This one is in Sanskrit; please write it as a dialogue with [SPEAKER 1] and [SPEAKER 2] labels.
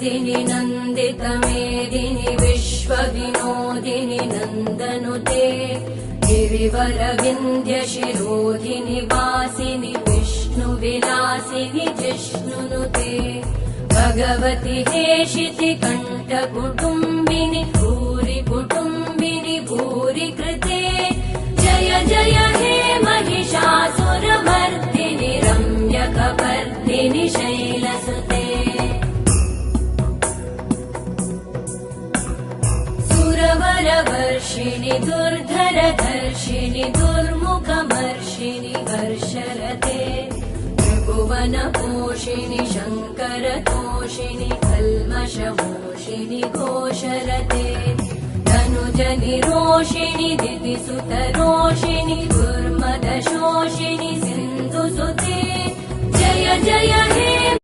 [SPEAKER 1] मेदिनि नन्दितमेदिनि विश्वविनोदिनि नन्दनुते गिरिवरविन्ध्यशिरोधिनि वासिनि विष्णुविलासिनि जिष्णुनुते भगवति हेशिति कण्ठकुटुम्बिनि भूरि कुटुम्बिनि भूरि कृते जय जय हे महिषासुरमर्दिनि रम्यकपर्दिनि शैलसुते सुरवरवर्षिणि दुर्धरधर्षिणि दुर्मुखमर्षिणि हर्षरते त्रिभुवनपोषिणि शङ्करतोषिणि कल्मषमोषिणि घोषरते धनुजनिरोषिणि दितिसुतरोषिणि दुर्मदशोषिणि सिन्धुसुते जय जय हे